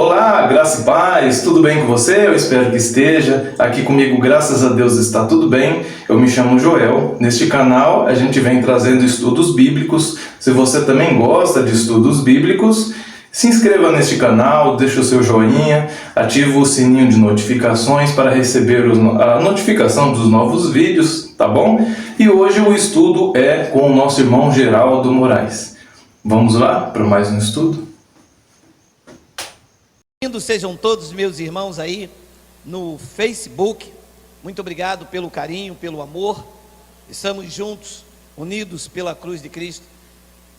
Olá, graça e paz, tudo bem com você? Eu espero que esteja. Aqui comigo, graças a Deus, está tudo bem. Eu me chamo Joel. Neste canal a gente vem trazendo estudos bíblicos. Se você também gosta de estudos bíblicos, se inscreva neste canal, deixe o seu joinha, ative o sininho de notificações para receber a notificação dos novos vídeos, tá bom? E hoje o estudo é com o nosso irmão Geraldo Moraes. Vamos lá para mais um estudo? Bem-vindos sejam todos meus irmãos aí no Facebook. Muito obrigado pelo carinho, pelo amor. Estamos juntos, unidos pela cruz de Cristo.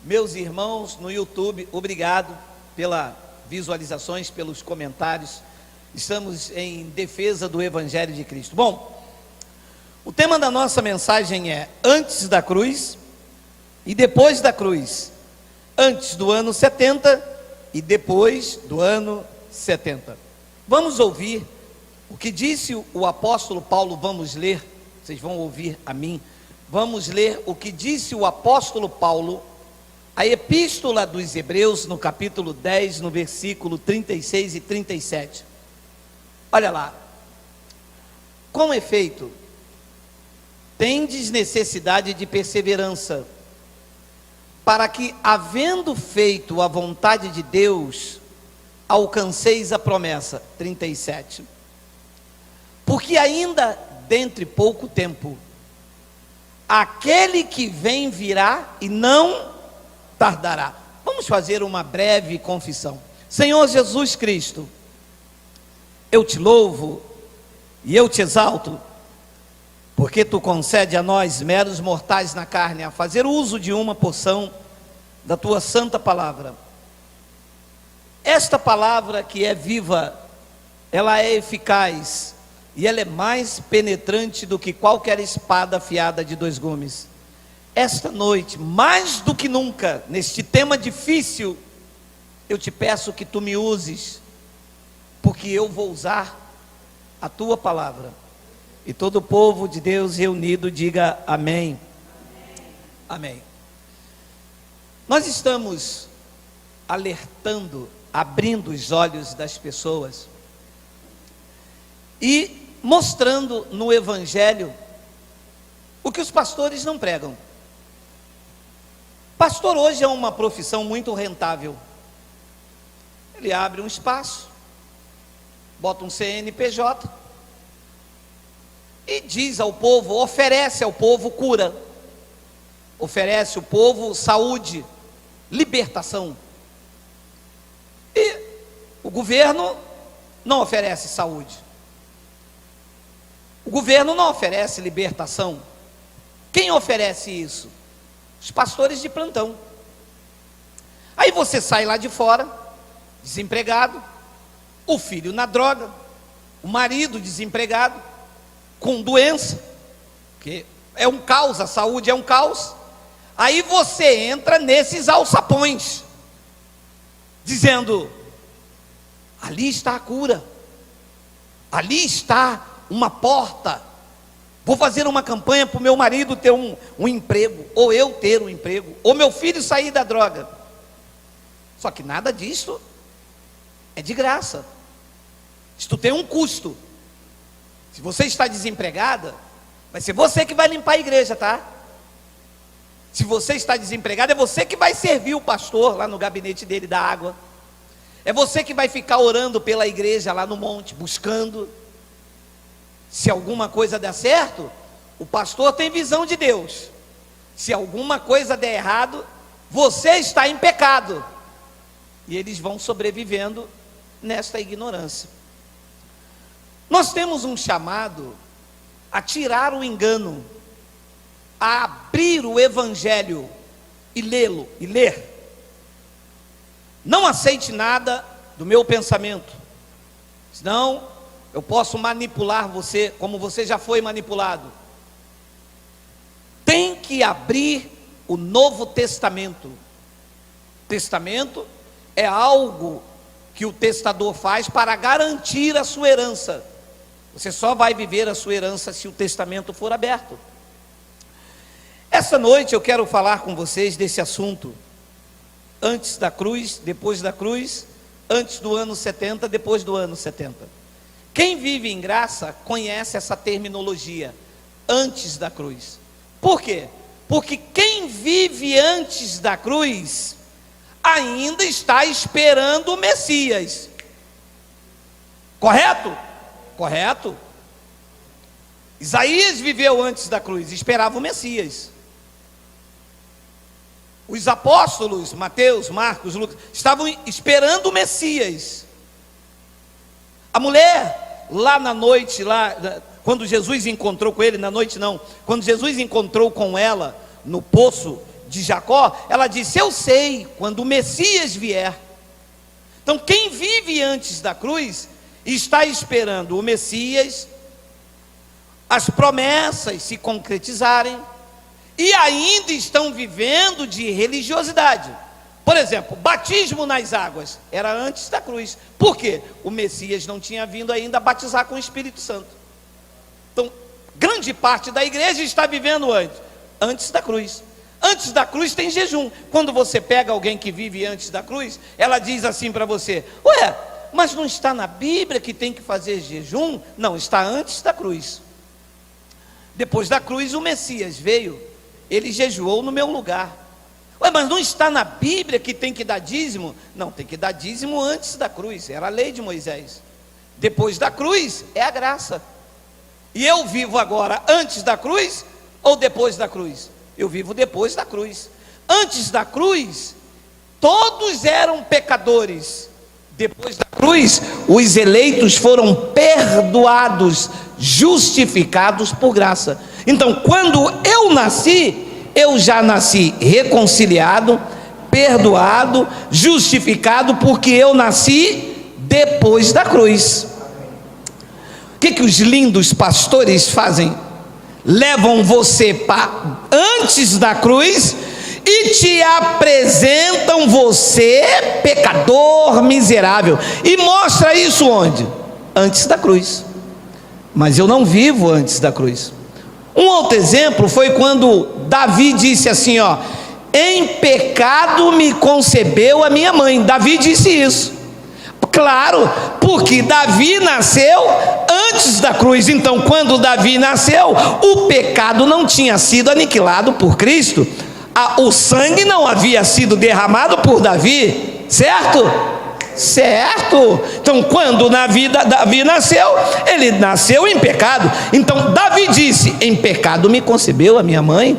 Meus irmãos no YouTube, obrigado pelas visualizações, pelos comentários. Estamos em defesa do Evangelho de Cristo. Bom, o tema da nossa mensagem é antes da cruz e depois da cruz. Antes do ano 70 e depois do ano 70. Vamos ouvir o que disse o apóstolo Paulo. Vamos ler, vocês vão ouvir a mim. Vamos ler o que disse o apóstolo Paulo, a epístola dos Hebreus, no capítulo 10, no versículo 36 e 37. Olha lá. Com efeito, tendes necessidade de perseverança, para que, havendo feito a vontade de Deus, alcanceis a promessa. 37. Porque ainda dentre pouco tempo, aquele que vem virá e não tardará. Vamos fazer uma breve confissão. Senhor Jesus Cristo, eu te louvo e eu te exalto, porque tu concede a nós, meros mortais na carne, a fazer uso de uma porção da tua santa palavra. Esta palavra que é viva, ela é eficaz e ela é mais penetrante do que qualquer espada afiada de dois gumes. Esta noite, mais do que nunca, neste tema difícil, eu te peço que tu me uses, porque eu vou usar a tua palavra. E todo o povo de Deus reunido diga amém. Amém. Nós estamos alertando, abrindo os olhos das pessoas e mostrando no Evangelho o que os pastores não pregam. Pastor hoje é uma profissão muito rentável. Ele abre um espaço, bota um CNPJ e diz ao povo, oferece ao povo cura, oferece ao povo saúde, libertação. E o governo não oferece saúde, o governo não oferece libertação. Quem oferece isso? Os pastores de plantão. Aí você sai lá de fora, desempregado, o filho na droga, o marido desempregado, com doença, que é um caos, a saúde é um caos. Aí você entra nesses alçapões, dizendo, ali está a cura, ali está uma porta, vou fazer uma campanha para o meu marido ter um emprego, ou eu ter um emprego, ou meu filho sair da droga. Só que nada disso é de graça, isto tem um custo. Se você está desempregada, vai ser você que vai limpar a igreja, tá? Se você está desempregado, é você que vai servir o pastor lá no gabinete dele da água. É você que vai ficar orando pela igreja lá no monte, buscando. Se alguma coisa der certo, o pastor tem visão de Deus. Se alguma coisa der errado, você está em pecado. E eles vão sobrevivendo nesta ignorância. Nós temos um chamado a tirar o engano, a abrir o Evangelho e lê-lo, e ler. Não aceite nada do meu pensamento, senão eu posso manipular você, como você já foi manipulado. Tem que abrir o Novo Testamento. Testamento é algo que o testador faz para garantir a sua herança. Você só vai viver a sua herança se o testamento for aberto. Essa noite eu quero falar com vocês desse assunto. Antes da cruz, depois da cruz, antes do ano 70, depois do ano 70. Quem vive em graça conhece essa terminologia, antes da cruz. Por quê? Porque quem vive antes da cruz ainda está esperando o Messias. Correto? Correto. Isaías viveu antes da cruz, esperava o Messias. Os apóstolos, Mateus, Marcos, Lucas, estavam esperando o Messias. A mulher, lá na noite, quando Jesus encontrou com ele, na noite não, quando Jesus encontrou com ela no poço de Jacó, ela disse: eu sei, quando o Messias vier. Então quem vive antes da cruz está esperando o Messias, as promessas se concretizarem, e ainda estão vivendo de religiosidade. Por exemplo, batismo nas águas era antes da cruz. Por quê? O Messias não tinha vindo ainda a batizar com o Espírito Santo. Então, grande parte da igreja está vivendo antes da cruz. Antes da cruz tem jejum. Quando você pega alguém que vive antes da cruz, ela diz assim para você: ué, mas não está na Bíblia que tem que fazer jejum? Não, está antes da cruz. Depois da cruz o Messias veio, ele jejuou no meu lugar. Ué, mas não está na Bíblia que tem que dar dízimo? Não, tem que dar dízimo antes da cruz, era a lei de Moisés. Depois da cruz é a graça. E eu vivo agora antes da cruz ou depois da cruz? Eu vivo depois da cruz. Antes da cruz, todos eram pecadores. Depois da cruz, os eleitos foram perdoados, justificados por graça. Então, quando eu nasci, eu já nasci reconciliado, perdoado, justificado, porque eu nasci depois da cruz. O que os lindos pastores fazem? Levam você para antes da cruz e te apresentam você pecador, miserável, e mostra isso onde? Antes da cruz. Mas eu não vivo antes da cruz. Um outro exemplo foi quando Davi disse assim, ó: em pecado me concebeu a minha mãe. Davi disse isso. Claro, porque Davi nasceu antes da cruz. Então, quando Davi nasceu, o pecado não tinha sido aniquilado por Cristo. O sangue não havia sido derramado por Davi, certo? Certo. Então, quando Davi nasceu, ele nasceu em pecado. Então, Davi disse: em pecado me concebeu a minha mãe.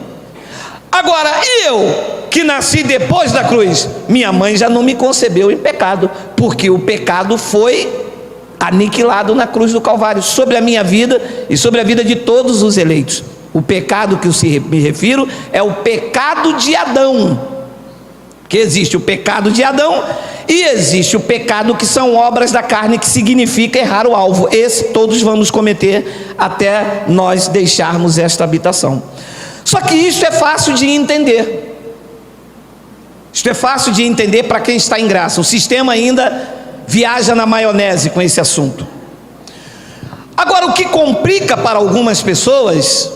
Agora, e eu, que nasci depois da cruz, minha mãe já não me concebeu em pecado, porque o pecado foi aniquilado na cruz do Calvário, sobre a minha vida e sobre a vida de todos os eleitos. O pecado que eu me refiro é o pecado de Adão, que existe o pecado de Adão e existe o pecado que são obras da carne, que significa errar o alvo. Esse todos vamos cometer até nós deixarmos esta habitação. Só que isso é fácil de entender. Isto é fácil de entender para quem está em graça. O sistema ainda viaja na maionese com esse assunto. Agora, o que complica para algumas pessoas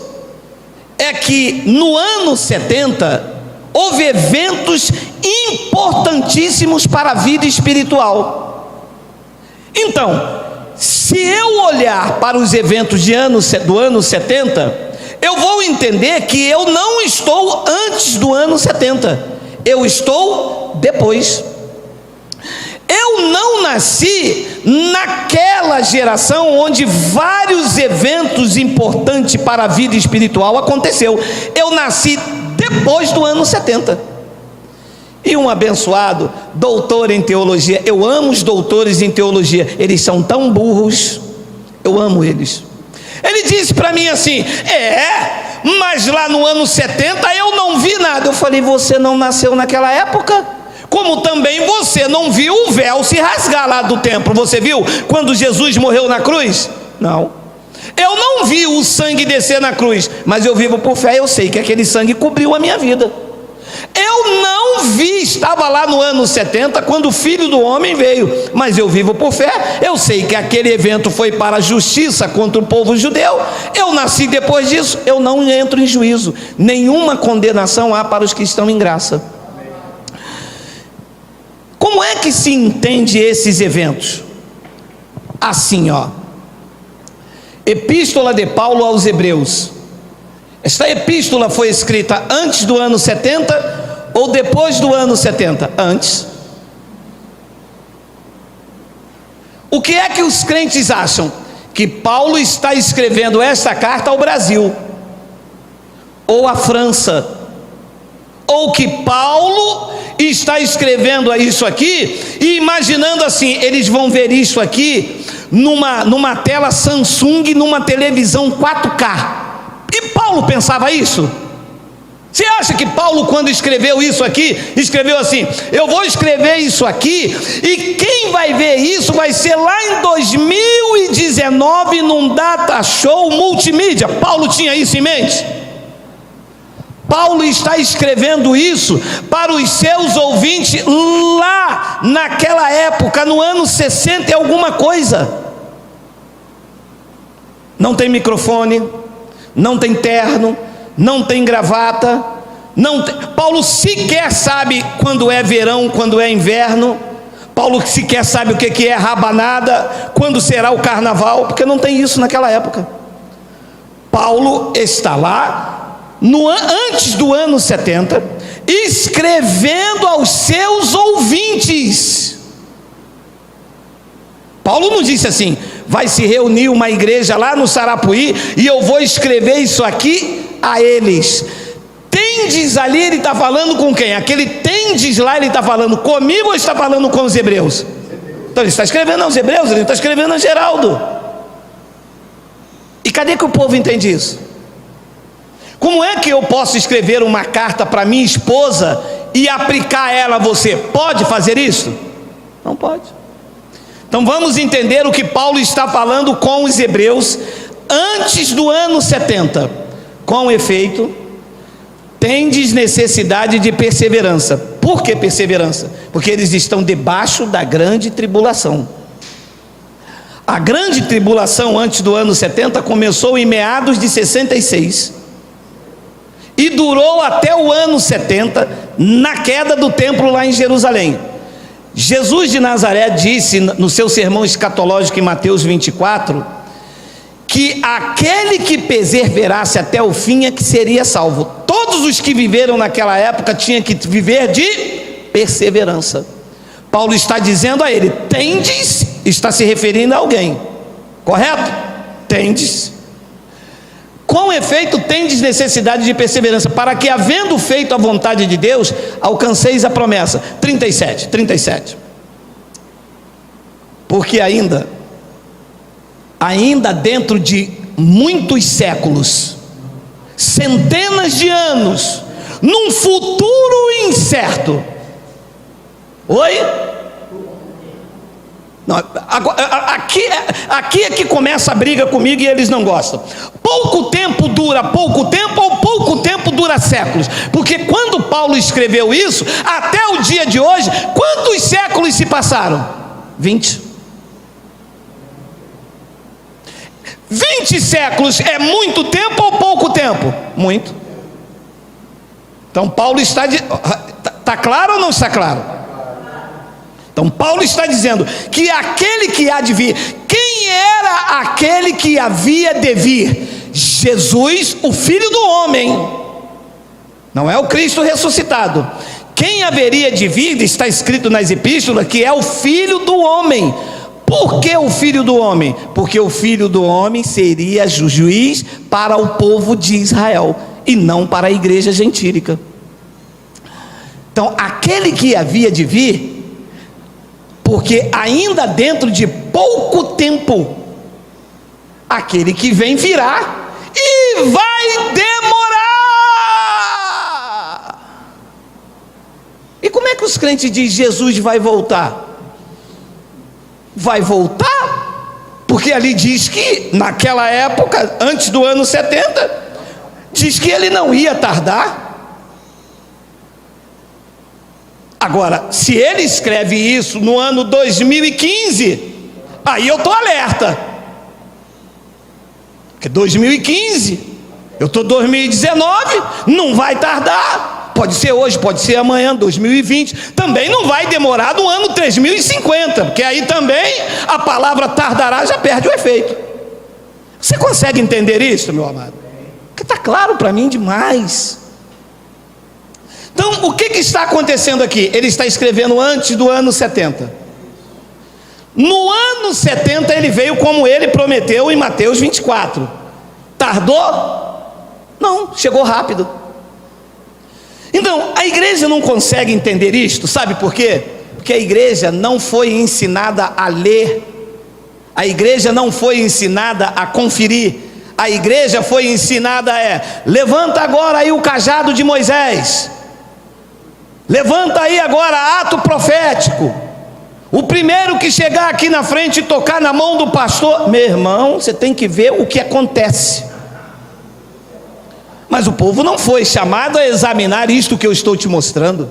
é que no ano 70 houve eventos importantíssimos para a vida espiritual. Então, se eu olhar para os eventos do ano 70, eu vou entender que eu não estou antes do ano 70, eu estou depois. Eu não nasci naquela geração onde vários eventos importantes para a vida espiritual aconteceu. Eu nasci depois do ano 70. E um abençoado doutor em teologia, eu amo os doutores em teologia, eles são tão burros, eu amo eles. Ele disse para mim assim: mas lá no ano 70 eu não vi nada. Eu falei: você não nasceu naquela época? Como também você não viu o véu se rasgar lá do templo. Você viu quando Jesus morreu na cruz? Não. Eu não vi o sangue descer na cruz, mas eu vivo por fé, eu sei que aquele sangue cobriu a minha vida. Eu não vi, estava lá no ano 70 quando o Filho do Homem veio, mas eu vivo por fé, eu sei que aquele evento foi para a justiça contra o povo judeu. Eu nasci depois disso, eu não entro em juízo, nenhuma condenação há para os que estão em graça. Como é que se entende esses eventos? Assim, ó. Epístola de Paulo aos Hebreus. Esta epístola foi escrita antes do ano 70 ou depois do ano 70? Antes. O que é que os crentes acham? Que Paulo está escrevendo esta carta ao Brasil, ou à França, ou que Paulo está escrevendo isso aqui e imaginando assim, eles vão ver isso aqui numa tela Samsung, numa televisão 4K. E Paulo pensava isso? Você acha que Paulo, quando escreveu isso aqui, escreveu assim: eu vou escrever isso aqui, e quem vai ver isso vai ser lá em 2019 num data show multimídia? Paulo tinha isso em mente? Paulo está escrevendo isso para os seus ouvintes lá naquela época, no ano 60 e alguma coisa. Não tem microfone, não tem terno, não tem gravata, não tem... Paulo sequer sabe quando é verão, quando é inverno. Paulo sequer sabe o que é rabanada, quando será o carnaval, porque não tem isso naquela época. Paulo está lá antes do ano 70, escrevendo aos seus ouvintes. Paulo não disse assim: vai se reunir uma igreja lá no Sarapuí e eu vou escrever isso aqui a eles. Tendes ali, ele está falando com quem? Aquele tendes lá, ele está falando comigo ou está falando com os hebreus? Então ele está escrevendo aos hebreus, ele não está escrevendo a Geraldo. E cadê que o povo entende isso? Como é que eu posso escrever uma carta para minha esposa e aplicar ela a você? Pode fazer isso? Não pode. Então vamos entender o que Paulo está falando com os hebreus antes do ano 70. Com efeito, tendes necessidade de perseverança. Por que perseverança? Porque eles estão debaixo da grande tribulação. A grande tribulação antes do ano 70 começou em meados de 66 e durou até o ano 70, na queda do templo lá em Jerusalém. Jesus de Nazaré disse no seu sermão escatológico em Mateus 24, que aquele que perseverasse até o fim é que seria salvo. Todos os que viveram naquela época tinham que viver de perseverança. Paulo está dizendo a ele: tendes, está se referindo a alguém, correto? Tendes. Com efeito, tendes necessidade de perseverança, para que, havendo feito a vontade de Deus, alcanceis a promessa. 37. Porque ainda dentro de muitos séculos, centenas de anos, num futuro incerto. Oi? Não, aqui é que começa a briga comigo e eles não gostam. Pouco tempo dura pouco tempo, ou pouco tempo dura séculos? Porque quando Paulo escreveu isso, até o dia de hoje, quantos séculos se passaram? 20. 20 séculos é muito tempo ou pouco tempo? Muito. Então Paulo está claro ou não está claro? Então Paulo está dizendo que aquele que há de vir, quem era aquele que havia de vir? Jesus, o Filho do Homem, não é o Cristo ressuscitado. Quem haveria de vir, está escrito nas epístolas, que é o Filho do Homem. Por que o Filho do Homem? Porque o Filho do Homem seria juiz para o povo de Israel e não para a igreja gentílica. Então aquele que havia de vir, porque ainda dentro de pouco tempo, aquele que vem virá e vai demorar. E como é que os crentes dizem Jesus vai voltar? Vai voltar? Porque ali diz que naquela época, antes do ano 70, diz que ele não ia tardar. Agora, se ele escreve isso no ano 2015, aí eu estou alerta. Porque 2015, eu estou 2019, não vai tardar. pode ser hoje, pode ser amanhã, 2020, também não vai demorar do ano 3050, porque aí também a palavra tardará já perde o efeito. Você consegue entender isso, meu amado? Porque está claro para mim demais. Então, o que está acontecendo aqui? Ele está escrevendo antes do ano 70. No ano 70 ele veio como ele prometeu em Mateus 24. Tardou? Não, chegou rápido. Então, a igreja não consegue entender isto, sabe por quê? Porque a igreja não foi ensinada a ler, a igreja não foi ensinada a conferir, a igreja foi ensinada levanta agora aí o cajado de Moisés, levanta aí agora ato profético, o primeiro que chegar aqui na frente e tocar na mão do pastor, meu irmão, você tem que ver o que acontece. Mas o povo não foi chamado a examinar isto que eu estou te mostrando.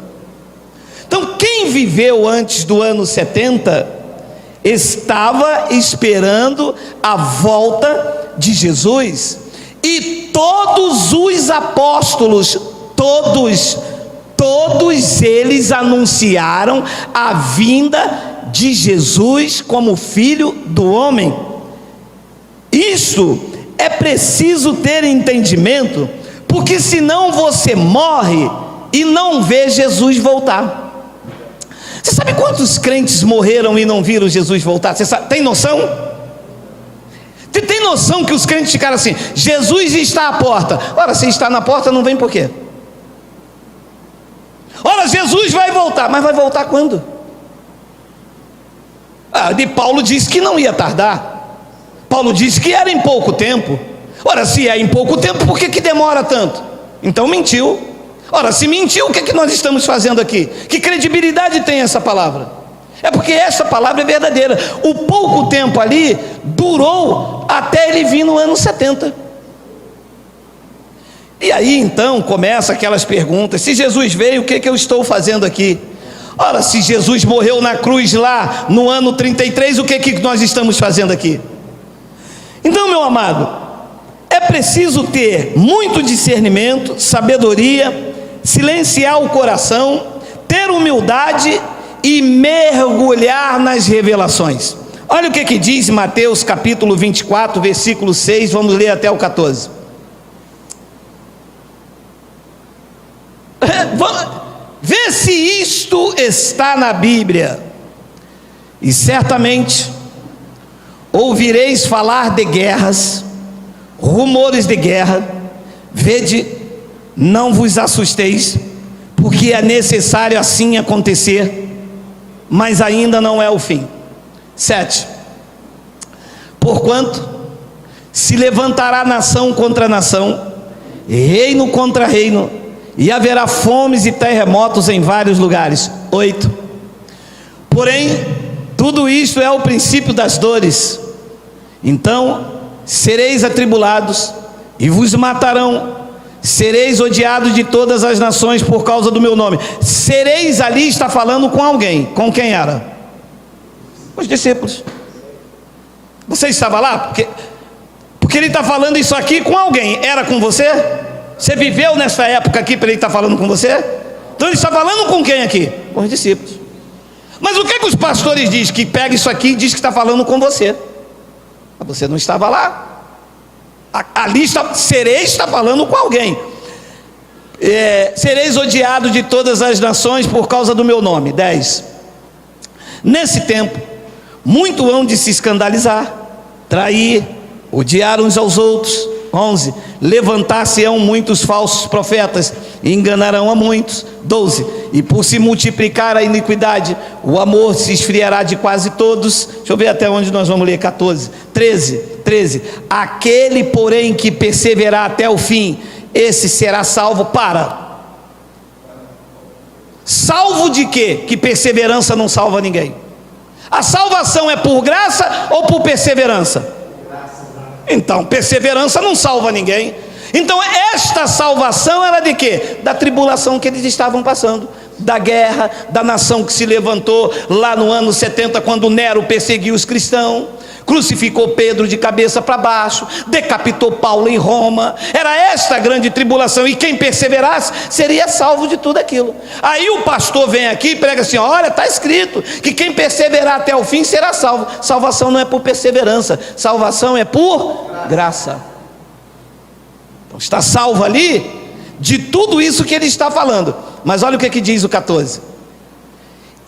Então, quem viveu antes do ano 70 estava esperando a volta de Jesus, e todos os apóstolos, todos eles anunciaram a vinda de Jesus como Filho do homem. Isso é preciso ter entendimento, porque senão você morre e não vê Jesus voltar. Você sabe quantos crentes morreram e não viram Jesus voltar? Você sabe, tem noção? Você tem noção que os crentes ficaram assim: Jesus está à porta. Ora, se está na porta, não vem por quê? Ora, Jesus vai voltar, mas vai voltar quando? De Paulo disse que não ia tardar. Paulo disse que era em pouco tempo. Ora, se é em pouco tempo, por que demora tanto? Então mentiu. Ora, se mentiu, o que nós estamos fazendo aqui? Que credibilidade tem essa palavra? É porque essa palavra é verdadeira. O pouco tempo ali durou até ele vir no ano 70. E aí então começa aquelas perguntas: se Jesus veio, o que eu estou fazendo aqui? Ora, se Jesus morreu na cruz lá no ano 33, o que nós estamos fazendo aqui? Então, meu amado, é preciso ter muito discernimento, sabedoria, silenciar o coração, ter humildade e mergulhar nas revelações. Olha o que diz Mateus capítulo 24, versículo 6, vamos ler até o 14. Vê se isto está na Bíblia. E certamente ouvireis falar de guerras, rumores de guerra. Vede, não vos assusteis, porque é necessário assim acontecer, mas ainda não é o fim. 7. Porquanto se levantará nação contra nação, reino contra reino, e haverá fomes e terremotos em vários lugares. 8. Porém, tudo isto é o princípio das dores. Então sereis atribulados e vos matarão, sereis odiados de todas as nações por causa do meu nome. Sereis ali está falando com alguém. Com quem era? Os discípulos. Você estava lá? Porque ele está falando isso aqui com alguém. Era com você? Você viveu nessa época aqui para ele estar falando com você? Então ele está falando com quem aqui? Com os discípulos. Mas o que os pastores dizem? Que pega isso aqui e diz que está falando com você. Mas você não estava lá. Ali sereis está falando com alguém. Sereis odiados de todas as nações por causa do meu nome. 10. Nesse tempo, muito hão de se escandalizar, trair, odiar uns aos outros. 11. Levantar-se-ão muitos falsos profetas e enganarão a muitos. 12. E por se multiplicar a iniquidade, o amor se esfriará de quase todos. Deixa eu ver até onde nós vamos ler. 14. 13. Aquele, porém, que perseverar até o fim, esse será salvo. Salvo de quê? Que perseverança não salva ninguém. A salvação é por graça ou por perseverança? Então, perseverança não salva ninguém. Então, esta salvação era de quê? Da tribulação que eles estavam passando, da guerra, da nação que se levantou lá no ano 70, quando Nero perseguiu os cristãos, crucificou Pedro de cabeça para baixo, decapitou Paulo em Roma. Era esta a grande tribulação, e quem perseverasse seria salvo de tudo aquilo. Aí o pastor vem aqui e prega assim: olha, está escrito que quem perseverar até o fim será salvo. Salvação não é por perseverança, salvação é por graça. Então está salvo ali de tudo isso que ele está falando. Mas olha o que diz o 14: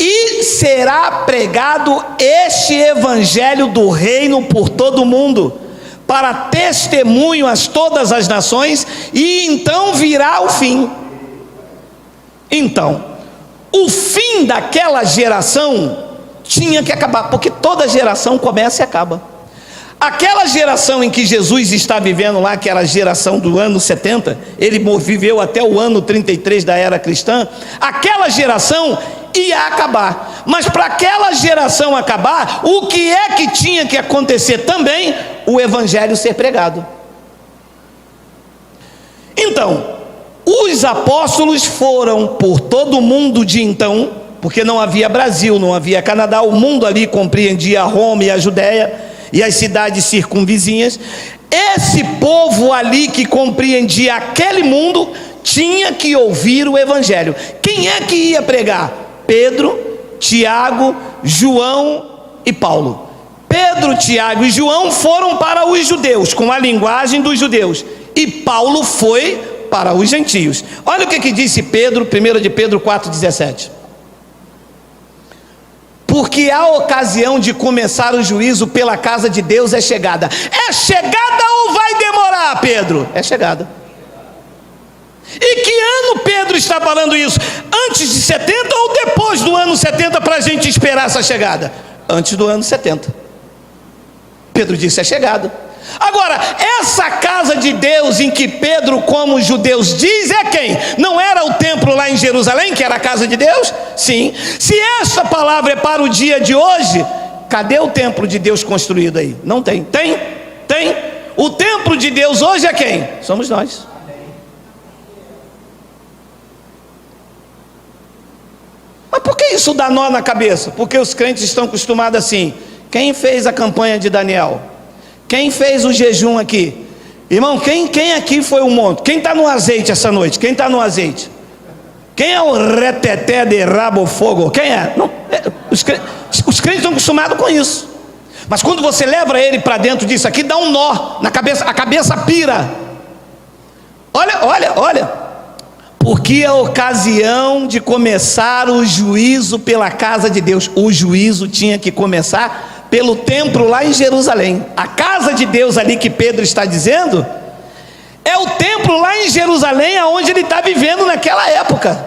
e será pregado este evangelho do reino por todo o mundo, para testemunho a todas as nações, e então virá o fim. Então, o fim daquela geração tinha que acabar, porque toda geração começa e acaba. Aquela geração em que Jesus está vivendo lá, que era a geração do ano 70, ele viveu até o ano 33 da era cristã, aquela geração ia acabar. Mas para aquela geração acabar, o que é que tinha que acontecer também? O evangelho ser pregado. Então, os apóstolos foram por todo o mundo de então, porque não havia Brasil, não havia Canadá, o mundo ali compreendia Roma e a Judéia e as cidades circunvizinhas. Esse povo ali que compreendia aquele mundo tinha que ouvir o evangelho. Quem é que ia pregar? Pedro, Tiago, João e Paulo. Pedro, Tiago e João foram para os judeus, com a linguagem dos judeus, e Paulo foi para os gentios. Olha o que disse Pedro, 1 de Pedro 4,17: porque a ocasião de começar o juízo pela casa de Deus é chegada. É chegada ou vai demorar, Pedro? É chegada. E que ano Pedro está falando isso? Antes de 70 ou depois do ano 70, para a gente esperar essa chegada? Antes do ano 70. Pedro disse: é chegada. Agora, essa casa de Deus em que Pedro, como os judeus, diz é quem? Não era o templo lá em Jerusalém, que era a casa de Deus? Sim. Se esta palavra é para o dia de hoje, cadê o templo de Deus construído aí? Não tem. Tem? Tem. O templo de Deus hoje é quem? Somos nós. Mas por que isso dá nó na cabeça? Porque os crentes estão acostumados assim: quem fez a campanha de Daniel? Quem fez o jejum aqui? Irmão, quem aqui foi o monte? Quem está no azeite essa noite? Quem está no azeite? Quem é o reteté de rabo fogo? Quem é? Não, os crentes estão acostumados com isso. Mas quando você leva ele para dentro disso aqui, dá um nó na cabeça, a cabeça pira. Olha. Porque a ocasião de começar o juízo pela casa de Deus, o juízo tinha que começar pelo templo lá em Jerusalém. A casa de Deus ali que Pedro está dizendo é o templo lá em Jerusalém, aonde ele está vivendo naquela época.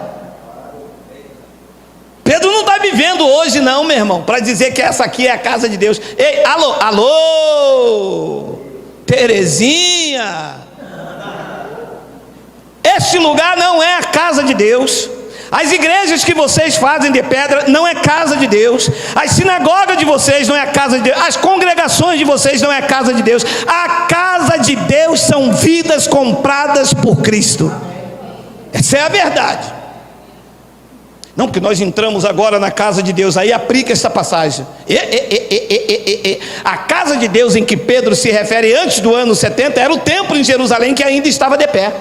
Pedro não está vivendo hoje não, meu irmão, para dizer que essa aqui é a casa de Deus. Ei, alô, Terezinha, este lugar não é a casa de Deus. As igrejas que vocês fazem de pedra não é casa de Deus. As sinagogas de vocês não é a casa de Deus. As congregações de vocês não é a casa de Deus. A casa de Deus são vidas compradas por Cristo. Essa é a verdade. Não, porque nós entramos agora na casa de Deus. Aí aplica essa passagem. A casa de Deus em que Pedro se refere antes do ano 70 era o templo em Jerusalém que ainda estava de pé.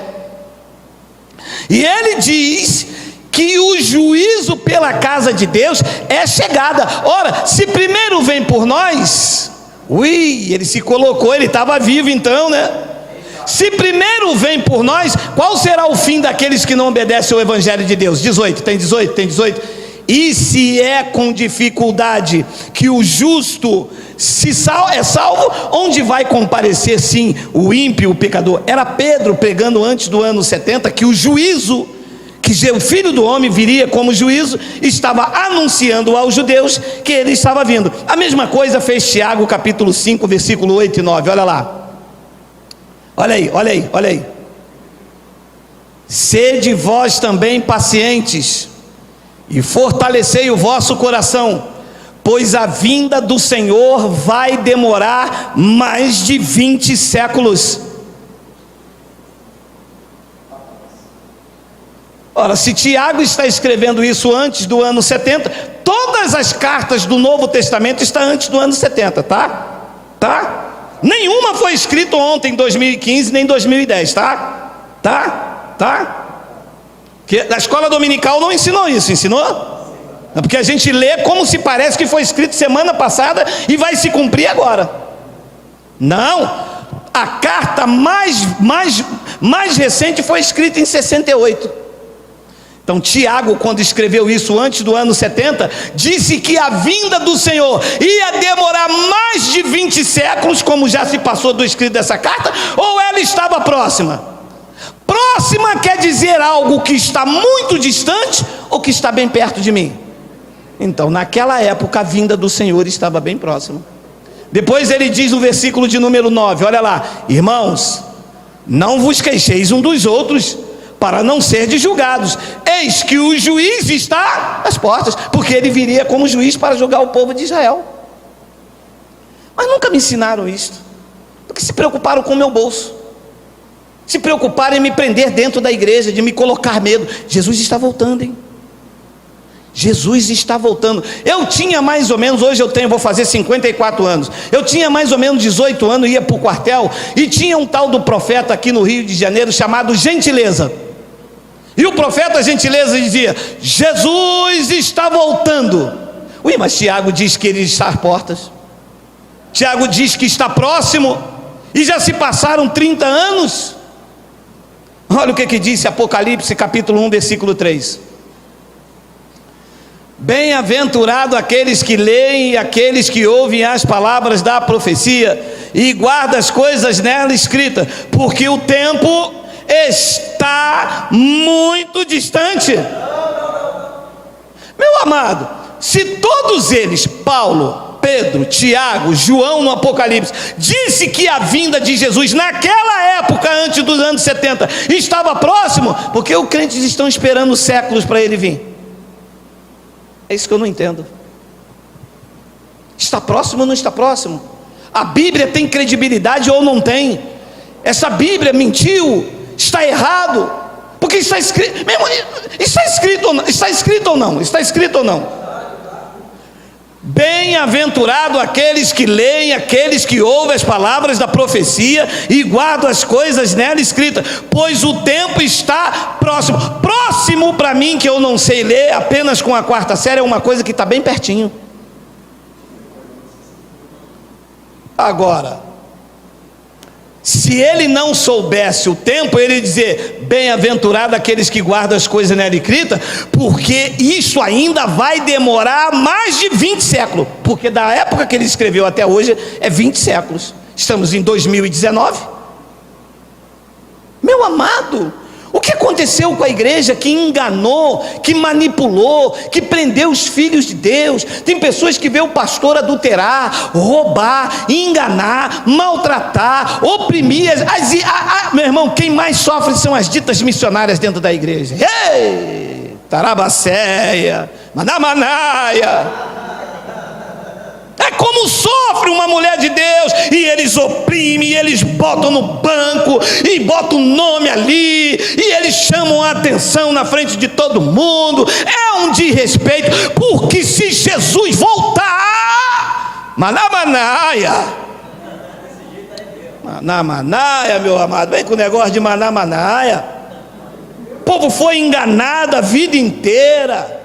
E ele diz que o juízo pela casa de Deus é chegada. Ora, se primeiro vem por nós, ele se colocou, ele estava vivo então, né? Se primeiro vem por nós, qual será o fim daqueles que não obedecem ao evangelho de Deus? 18, tem 18. E se é com dificuldade que o justo é salvo, onde vai comparecer sim o ímpio, o pecador? Era Pedro pregando antes do ano 70 que o juízo, que o Filho do Homem viria como juízo, estava anunciando aos judeus que ele estava vindo. A mesma coisa fez Tiago capítulo 5, versículo 8 e 9, olha lá. Olha aí. Sede vós também pacientes, e fortalecei o vosso coração, pois a vinda do Senhor vai demorar mais de 20 séculos. Ora, se Tiago está escrevendo isso antes do ano 70, todas as cartas do Novo Testamento estão antes do ano 70, tá? Nenhuma foi escrita ontem, em 2015, nem em 2010, tá? Que a escola dominical não ensinou isso, ensinou? Porque a gente lê como se parece que foi escrito semana passada e vai se cumprir agora. Não, a carta mais recente foi escrita em 68. Então Tiago, quando escreveu isso antes do ano 70, disse que a vinda do Senhor ia demorar mais de 20 séculos, como já se passou do escrito dessa carta, ou ela estava próxima? Próxima quer dizer algo que está muito distante ou que está bem perto de mim. Então naquela época a vinda do Senhor estava bem próxima. Depois ele diz no versículo de número 9, olha lá: irmãos, não vos queixeis um dos outros, para não serdes julgados. Eis que o juiz está às portas, porque ele viria como juiz para julgar o povo de Israel. Mas nunca me ensinaram isto, porque se preocuparam com o meu bolso, se preocuparam em me prender dentro da igreja, de me colocar medo. Jesus está voltando, hein? Jesus está voltando. Eu tinha mais ou menos, hoje vou fazer 54 anos. Eu tinha mais ou menos 18 anos, ia para o quartel, e tinha um tal do profeta aqui no Rio de Janeiro, chamado Gentileza. E o profeta Gentileza dizia: Jesus está voltando. Ui, mas Tiago diz que ele está às portas. Tiago diz que está próximo, e já se passaram 30 anos. Olha o que disse Apocalipse capítulo 1, versículo 3. Bem-aventurado aqueles que leem e aqueles que ouvem as palavras da profecia e guardam as coisas nela escritas, porque o tempo está muito distante. Meu amado, se todos eles, Paulo, Pedro, Tiago, João no Apocalipse, disse que a vinda de Jesus naquela época, antes dos anos 70, estava próximo, porque os crentes estão esperando séculos para ele vir? É isso que eu não entendo. Está próximo ou não está próximo? A Bíblia tem credibilidade ou não tem? Essa Bíblia mentiu? Está errado? Porque está escrito. Está escrito ou não? Está escrito ou não? Está escrito ou não? Bem-aventurado aqueles que leem, aqueles que ouvem as palavras da profecia e guardam as coisas nela escritas, pois o tempo está próximo. Próximo para mim, que eu não sei ler apenas com a quarta série, é uma coisa que está bem pertinho. Agora, se ele não soubesse o tempo, ele ia dizer: bem-aventurado aqueles que guardam as coisas nela escritas, porque isso ainda vai demorar mais de 20 séculos, porque da época que ele escreveu até hoje é 20 séculos. Estamos em 2019. Meu amado, o que aconteceu com a igreja que enganou, que manipulou, que prendeu os filhos de Deus? Tem pessoas que vê o pastor adulterar, roubar, enganar, maltratar, oprimir. Meu irmão, quem mais sofre são as ditas missionárias dentro da igreja. Ei, Tarabacéia, Manamanaia. É como sofre uma mulher de Deus, e eles oprimem, e eles botam no banco, e botam o nome ali, e eles chamam a atenção na frente de todo mundo. É um desrespeito, porque se Jesus voltar, Manamanaia, meu amado, vem com o negócio de Manamanaia. O povo foi enganado a vida inteira.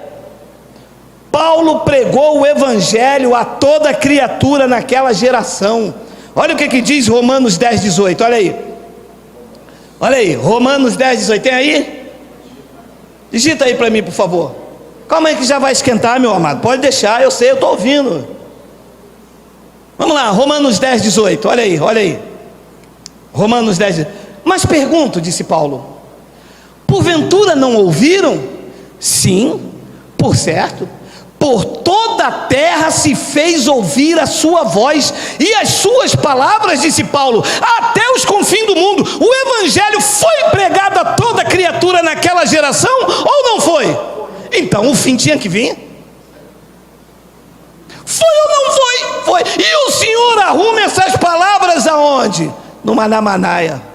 Paulo pregou o evangelho a toda criatura naquela geração. Olha o que diz Romanos 10, 18, olha aí, Romanos 10, 18, tem aí? Digita aí para mim, por favor. Calma aí que já vai esquentar, meu amado, pode deixar, eu sei, eu estou ouvindo. Vamos lá, Romanos 10, 18, olha aí, Romanos 10, 18. Mas pergunto, disse Paulo, porventura não ouviram? Sim, por certo. Por toda a terra se fez ouvir a sua voz, e as suas palavras, disse Paulo, até os confins do mundo. O evangelho foi pregado a toda criatura naquela geração, ou não foi? Então o fim tinha que vir. Foi ou não foi? Foi. E o Senhor arruma essas palavras aonde? No Manamanaia.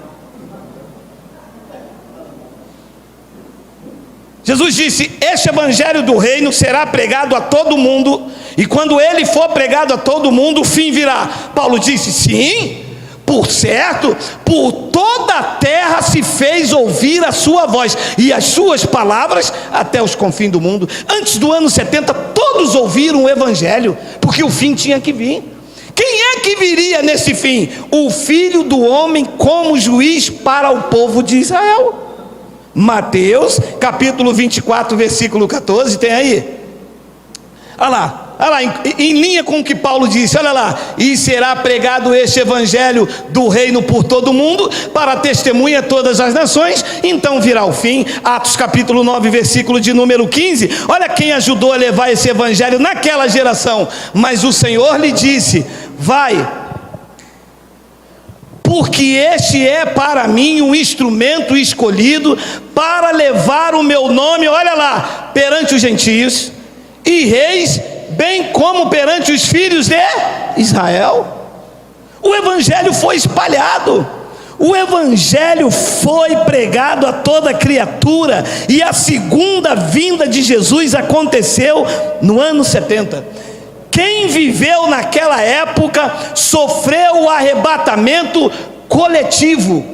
Jesus disse: este evangelho do reino será pregado a todo mundo, e quando ele for pregado a todo mundo, o fim virá. Paulo disse: sim, por certo, por toda a terra se fez ouvir a sua voz, e as suas palavras até os confins do mundo. Antes do ano 70, todos ouviram o evangelho, porque o fim tinha que vir. Quem é que viria nesse fim? O Filho do Homem como juiz para o povo de Israel. Mateus capítulo 24, versículo 14, tem aí? Olha lá, em linha com o que Paulo disse, olha lá: e será pregado este evangelho do reino por todo o mundo, para testemunha a todas as nações, então virá o fim. Atos capítulo 9, versículo de número 15, olha quem ajudou a levar esse evangelho naquela geração. Mas o Senhor lhe disse: vai, porque este é para mim um instrumento escolhido para levar o meu nome, olha lá, perante os gentios e reis, bem como perante os filhos de Israel. O evangelho foi espalhado, o evangelho foi pregado a toda criatura, e a segunda vinda de Jesus aconteceu no ano 70. Quem viveu naquela época sofreu o arrebatamento coletivo.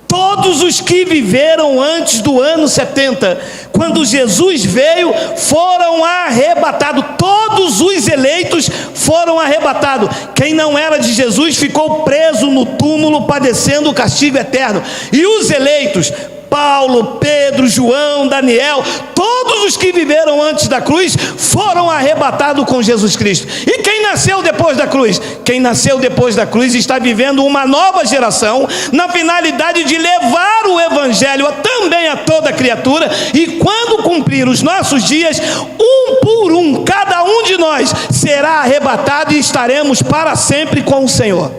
Todos os que viveram antes do ano 70, quando Jesus veio, foram arrebatados. Todos os eleitos foram arrebatados. Quem não era de Jesus ficou preso no túmulo, padecendo o castigo eterno. E os eleitos, Paulo, Pedro, João, Daniel, todos os que viveram antes da cruz foram arrebatados com Jesus Cristo. E quem nasceu depois da cruz? Quem nasceu depois da cruz está vivendo uma nova geração, na finalidade de levar o evangelho também a toda criatura. E quando cumprir os nossos dias, um por um, cada um de nós será arrebatado, e estaremos para sempre com o Senhor.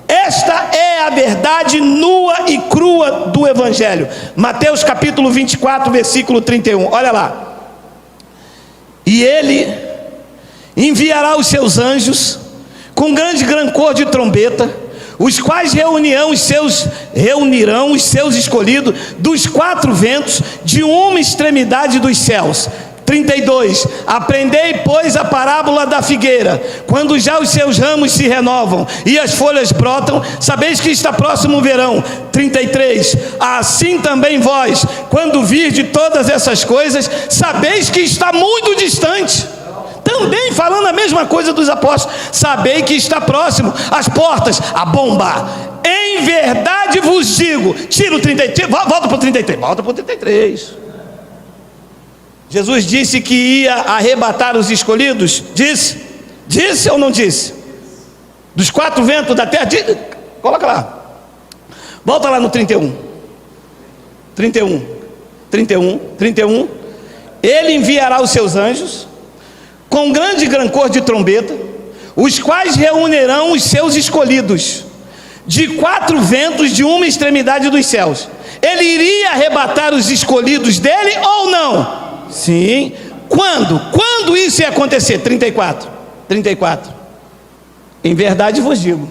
Esta é a verdade nua e crua do evangelho. Mateus capítulo 24, versículo 31, olha lá: e ele enviará os seus anjos com grande cor de trombeta, os quais reunirão os seus escolhidos dos quatro ventos, de uma extremidade dos céus. 32, aprendei, pois, a parábola da figueira. Quando já os seus ramos se renovam e as folhas brotam, sabeis que está próximo o verão. 33, assim também vós, quando virdes todas essas coisas, sabeis que está muito distante. Também falando a mesma coisa dos apóstolos: sabei que está próximo às portas, a bomba. Em verdade vos digo. Tira o 33, volta para o 33, volta para o 33. Jesus disse que ia arrebatar os escolhidos. Disse ou não disse? Dos quatro ventos da terra. Coloca lá. Volta lá no 31. Ele enviará os seus anjos com grande cor de trombeta, os quais reunirão os seus escolhidos de quatro ventos, de uma extremidade dos céus. Ele iria arrebatar os escolhidos dele ou não? Sim. Quando isso ia acontecer? 34. Em verdade vos digo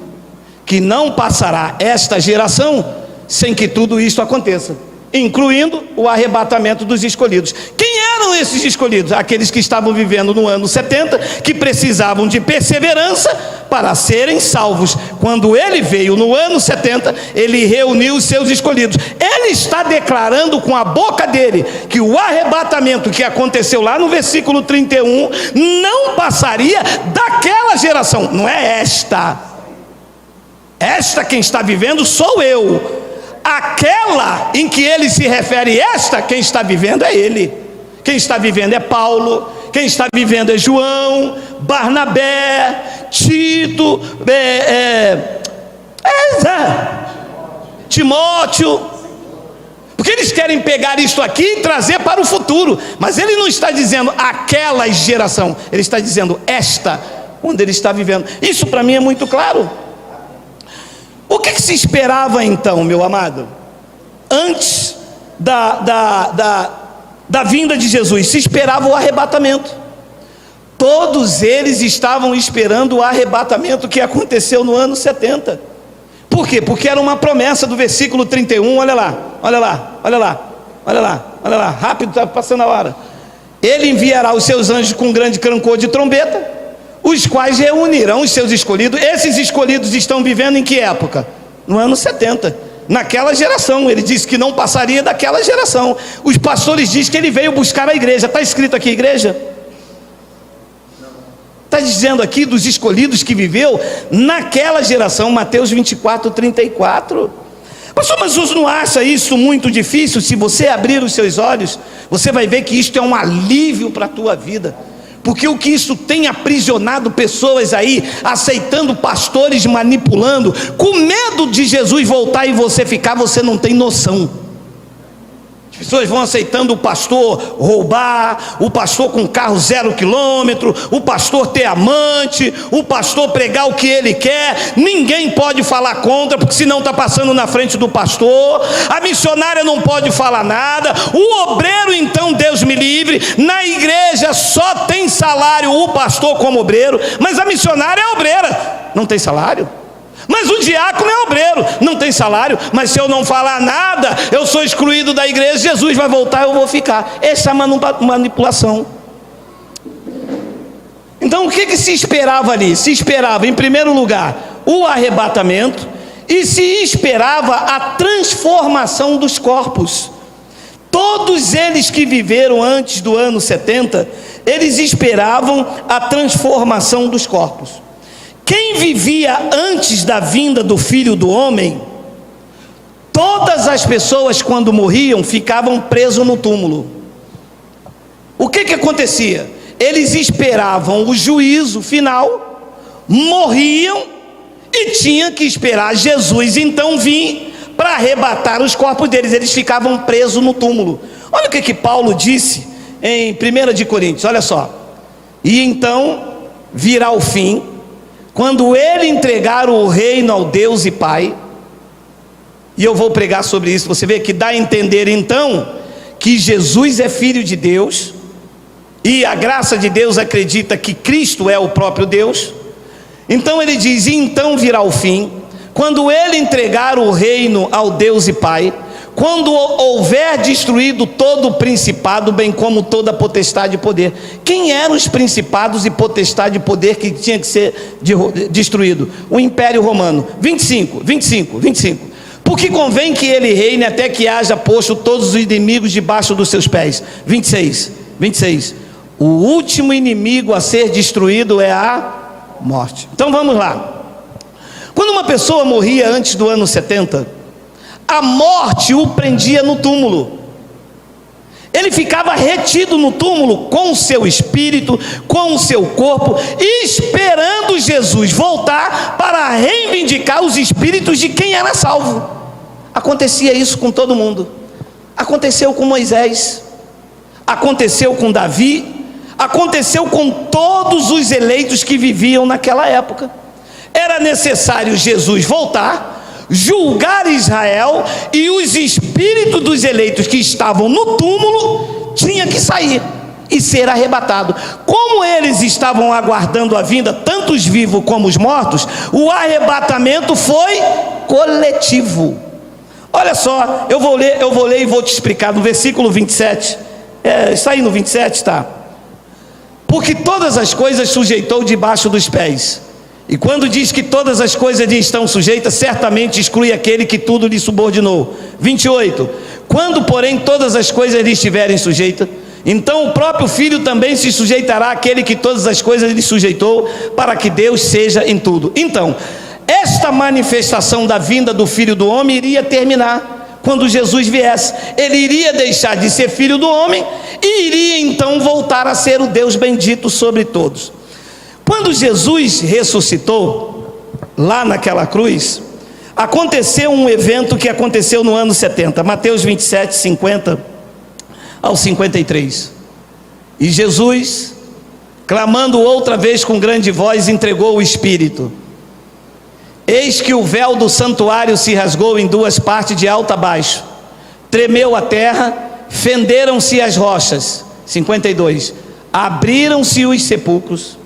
que não passará esta geração sem que tudo isso aconteça, incluindo o arrebatamento dos escolhidos. Quem eram esses escolhidos? Aqueles que estavam vivendo no ano 70, que precisavam de perseverança para serem salvos. Quando ele veio no ano 70, ele reuniu os seus escolhidos. Ele está declarando com a boca dele que o arrebatamento que aconteceu lá no versículo 31 não passaria daquela geração. Não é esta quem está vivendo sou eu. Aquela em que ele se refere, quem está vivendo é ele. Quem está vivendo é Paulo, quem está vivendo é João, Barnabé, Tito, Timóteo. Porque eles querem pegar isso aqui e trazer para o futuro. Mas ele não está dizendo aquela geração, ele está dizendo esta, onde ele está vivendo. Isso para mim é muito claro. O que se esperava então, meu amado? Antes da vinda de Jesus, se esperava o arrebatamento. Todos eles estavam esperando o arrebatamento que aconteceu no ano 70. Por quê? Porque era uma promessa do versículo 31, olha lá, rápido, está passando a hora. Ele enviará os seus anjos com grande cor de trombeta, os quais reunirão os seus escolhidos. Esses escolhidos estão vivendo em que época? No ano 70, naquela geração. Ele disse que não passaria daquela geração. Os pastores dizem que ele veio buscar a igreja. Está escrito aqui igreja? Está dizendo aqui dos escolhidos que viveu naquela geração. Mateus 24, 34. Pastor, mas você não acha isso muito difícil? Se você abrir os seus olhos, você vai ver que isto é um alívio para a tua vida. Porque o que isso tem aprisionado pessoas aí, aceitando pastores, manipulando, com medo de Jesus voltar e você ficar, você não tem noção. As pessoas vão aceitando o pastor roubar, o pastor com carro 0 quilômetro, o pastor ter amante, o pastor pregar o que ele quer. Ninguém pode falar contra, porque senão está passando na frente do pastor. A missionária não pode falar nada. O obreiro, então, Deus me livre, na igreja só tem salário o pastor como obreiro, mas a missionária é obreira, não tem salário. Mas o diácono é obreiro, não tem salário. Mas se eu não falar nada, eu sou excluído da igreja, Jesus vai voltar, eu vou ficar. Essa é a manipulação. Então o que se esperava ali? Se esperava, em primeiro lugar, o arrebatamento, e se esperava a transformação dos corpos. Todos eles que viveram antes do ano 70, eles esperavam a transformação dos corpos. Quem vivia antes da vinda do Filho do Homem, todas as pessoas quando morriam ficavam presos no túmulo. O que acontecia? Eles esperavam o juízo final, morriam e tinham que esperar Jesus então vir para arrebatar os corpos deles. Eles ficavam presos no túmulo. Olha o que Paulo disse em 1 de Coríntios, olha só. E então virá o fim, quando ele entregar o reino ao Deus e Pai. E eu vou pregar sobre isso. Você vê que dá a entender então que Jesus é filho de Deus, e a graça de Deus acredita que Cristo é o próprio Deus. Então ele diz: e então virá o fim, quando ele entregar o reino ao Deus e Pai, quando houver destruído todo o principado, bem como toda a potestade e poder. Quem eram os principados e potestade e poder que tinha que ser destruído? O Império Romano. 25. Porque convém que ele reine até que haja posto todos os inimigos debaixo dos seus pés. 26. O último inimigo a ser destruído é a morte. Então vamos lá. Quando uma pessoa morria antes do ano 70, a morte o prendia no túmulo. Ele ficava retido no túmulo com o seu espírito, com o seu corpo, esperando Jesus voltar para reivindicar os espíritos de quem era salvo. Acontecia isso com todo mundo. Aconteceu com Moisés, aconteceu com Davi, aconteceu com todos os eleitos que viviam naquela época. Era necessário Jesus voltar, julgar Israel, e os espíritos dos eleitos que estavam no túmulo tinham que sair e ser arrebatado. Como eles estavam aguardando a vinda, tanto os vivos como os mortos, o arrebatamento foi coletivo. Olha só, eu vou ler e vou te explicar no versículo 27. Está aí no 27, está. Porque todas as coisas sujeitou debaixo dos pés. E quando diz que todas as coisas lhe estão sujeitas, certamente exclui aquele que tudo lhe subordinou. 28. Quando, porém, todas as coisas lhe estiverem sujeitas, então o próprio Filho também se sujeitará àquele que todas as coisas lhe sujeitou, para que Deus seja em tudo. Então, esta manifestação da vinda do Filho do Homem iria terminar quando Jesus viesse. Ele iria deixar de ser Filho do Homem e iria então voltar a ser o Deus bendito sobre todos. Quando Jesus ressuscitou, lá naquela cruz, aconteceu um evento que aconteceu no ano 70, Mateus 27, 50 ao 53. E Jesus, clamando outra vez com grande voz, entregou o Espírito. Eis que o véu do santuário se rasgou em duas partes, de alto a baixo. Tremeu a terra, fenderam-se as rochas. 52. Abriram-se os sepulcros,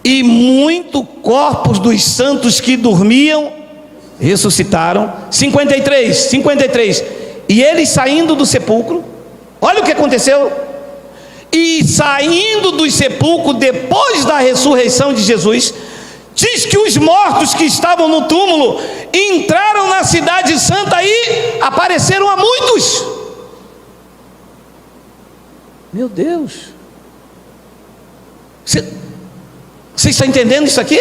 e muito corpos dos santos que dormiam ressuscitaram. 53. E eles saindo do sepulcro, olha o que aconteceu. E saindo do sepulcro, depois da ressurreição de Jesus, Diz que os mortos que estavam no túmulo entraram na cidade santa e apareceram a muitos. Meu Deus. Você está entendendo isso aqui?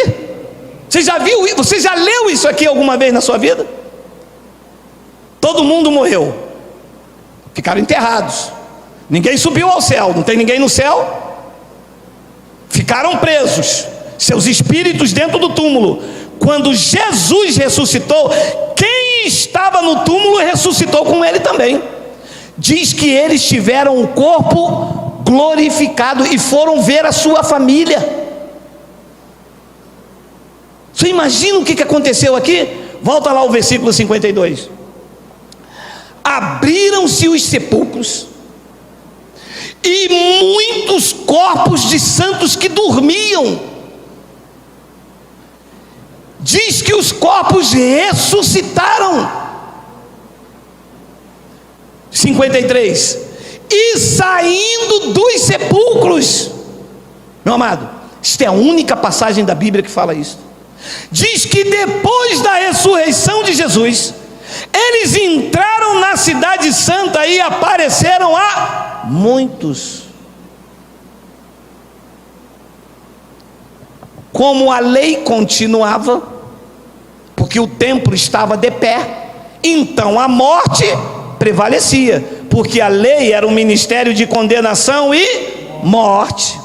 Você já viu? Você já leu isso aqui alguma vez na sua vida? Todo mundo morreu, ficaram enterrados, ninguém subiu ao céu, não tem ninguém no céu, ficaram presos, seus espíritos dentro do túmulo. Quando Jesus ressuscitou, quem estava no túmulo ressuscitou com ele também. Diz que eles tiveram o corpo glorificado e foram ver a sua família. Você imagina o que aconteceu aqui? Volta lá ao versículo 52. Abriram-se os sepulcros, e muitos corpos de santos que dormiam. Diz que os corpos ressuscitaram. 53. E saindo dos sepulcros, meu amado, isto é a única passagem da Bíblia que fala isso. Diz que depois da ressurreição de Jesus, eles entraram na cidade santa e apareceram a muitos. Como a lei continuava, porque o templo estava de pé, então a morte prevalecia, porque a lei era um ministério de condenação e morte.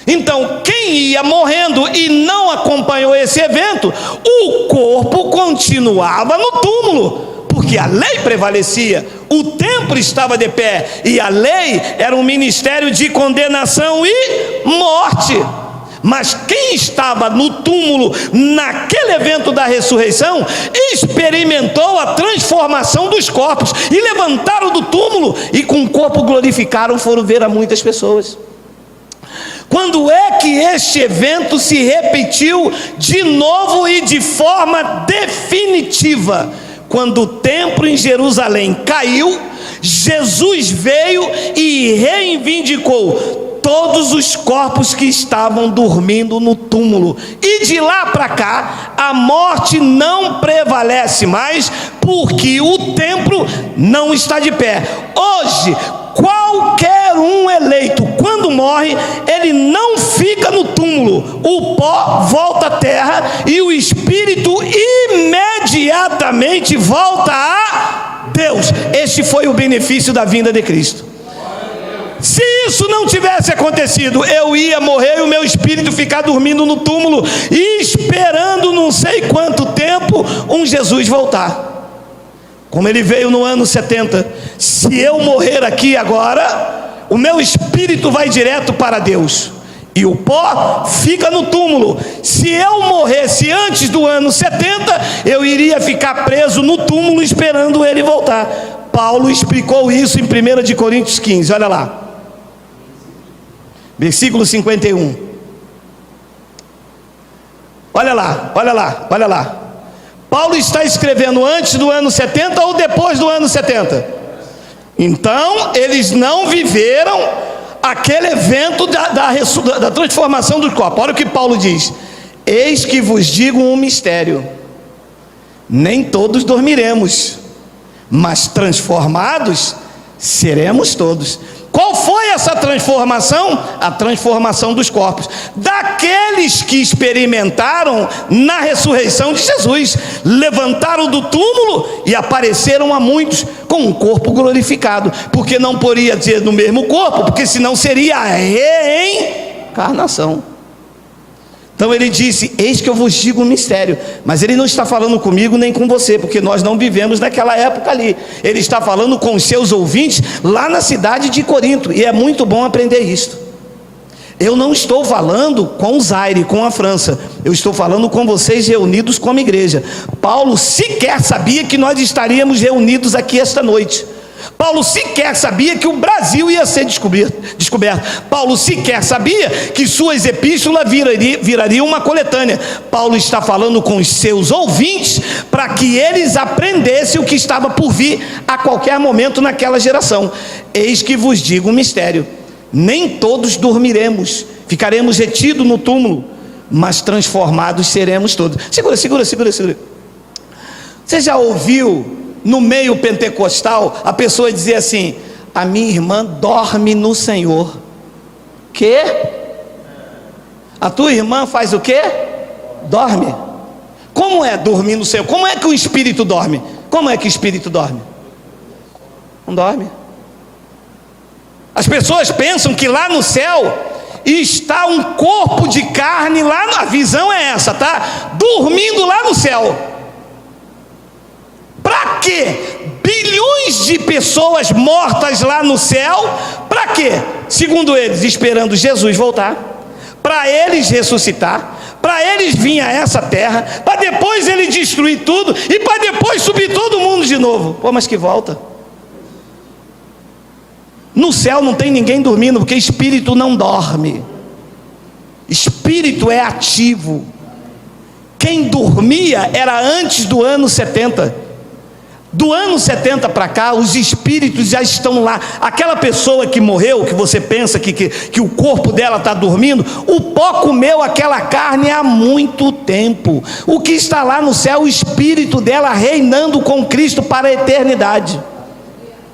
Então, quem ia morrendo e não acompanhou esse evento, o corpo continuava no túmulo, porque a lei prevalecia, o templo estava de pé, e a lei era um ministério de condenação e morte. Mas quem estava no túmulo naquele evento da ressurreição, experimentou a transformação dos corpos, e levantaram do túmulo, e com o corpo glorificaram, foram ver a muitas pessoas. Quando é que este evento se repetiu de novo e de forma definitiva? Quando o templo em Jerusalém caiu, Jesus veio e reivindicou todos os corpos que estavam dormindo no túmulo, e de lá para cá a morte não prevalece mais, porque o templo não está de pé. Hoje, qualquer um eleito, quando morre, ele não fica no túmulo, o pó volta à terra e o espírito imediatamente volta a Deus. Este foi o benefício da vinda de Cristo. Se isso não tivesse acontecido, eu ia morrer e o meu espírito ficar dormindo no túmulo, esperando não sei quanto tempo um Jesus voltar. Como ele veio no ano 70, se eu morrer aqui agora, o meu espírito vai direto para Deus, e o pó fica no túmulo. Se eu morresse antes do ano 70, eu iria ficar preso no túmulo esperando ele voltar. Paulo explicou isso em 1 de Coríntios 15, olha lá, versículo 51. Olha lá, olha lá, olha lá. Paulo está escrevendo antes do ano 70 ou depois do ano 70? Então, eles não viveram aquele evento da transformação dos corpos. Olha o que Paulo diz: eis que vos digo um mistério, nem todos dormiremos, mas transformados seremos todos. Qual foi essa transformação? A transformação dos corpos, daqueles que experimentaram na ressurreição de Jesus, levantaram do túmulo e apareceram a muitos com um corpo glorificado, porque não poderia dizer no mesmo corpo, porque senão seria a reencarnação. Então ele disse: eis que eu vos digo um mistério. Mas ele não está falando comigo nem com você, porque nós não vivemos naquela época ali. Ele está falando com os seus ouvintes lá na cidade de Corinto, e é muito bom aprender isto. Eu não estou falando com o Zaire, com a França, eu estou falando com vocês reunidos como igreja. Paulo sequer sabia que nós estaríamos reunidos aqui esta noite. Paulo sequer sabia que o Brasil ia ser descoberto. Paulo sequer sabia que suas epístolas virariam uma coletânea. Paulo está falando com os seus ouvintes para que eles aprendessem o que estava por vir a qualquer momento naquela geração. Eis que vos digo um mistério: nem todos dormiremos, ficaremos retidos no túmulo, mas transformados seremos todos. Segura. Você já ouviu no meio pentecostal a pessoa dizer assim: a minha irmã dorme no Senhor? Quê? A tua irmã faz o quê? Dorme. Como é dormir no Senhor? Como é que o espírito dorme? Como é que o espírito dorme? Não dorme. As pessoas pensam que lá no céu está um corpo de carne lá, a visão é essa, tá? Dormindo lá no céu. Para quê? Bilhões de pessoas mortas lá no céu. Para quê? Segundo eles, esperando Jesus voltar, para eles ressuscitar, para eles vir a essa terra, para depois ele destruir tudo e para depois subir todo mundo de novo. Pô, mas que volta. No céu não tem ninguém dormindo, porque espírito não dorme. Espírito é ativo. Quem dormia era antes do ano 70. Do ano 70 para cá, os espíritos já estão lá. Aquela pessoa que morreu, que você pensa que o corpo dela está dormindo, o pó comeu aquela carne há muito tempo. O que está lá no céu, o espírito dela reinando com Cristo para a eternidade.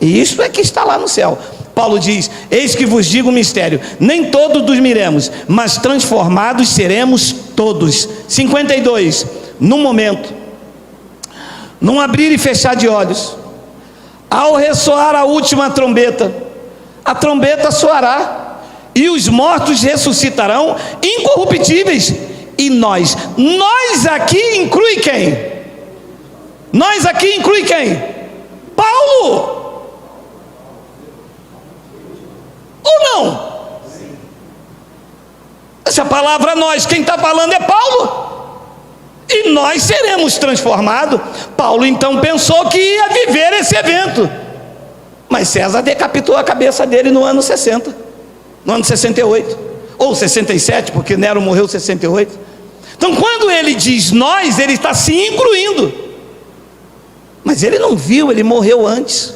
E isso é que está lá no céu. Paulo diz: eis que vos digo um mistério, nem todos dormiremos, mas transformados seremos todos. 52, num momento, num abrir e fechar de olhos, ao ressoar a última trombeta, a trombeta soará, e os mortos ressuscitarão incorruptíveis, e nós aqui inclui quem? Nós aqui inclui quem? Paulo! Ou não? Essa palavra nós, quem está falando é Paulo. E nós seremos transformados. Paulo então pensou que ia viver esse evento, mas César decapitou a cabeça dele no ano 60, no ano 68, ou 67, porque Nero morreu em 68. Então quando ele diz nós, ele está se incluindo, mas ele não viu, ele morreu antes.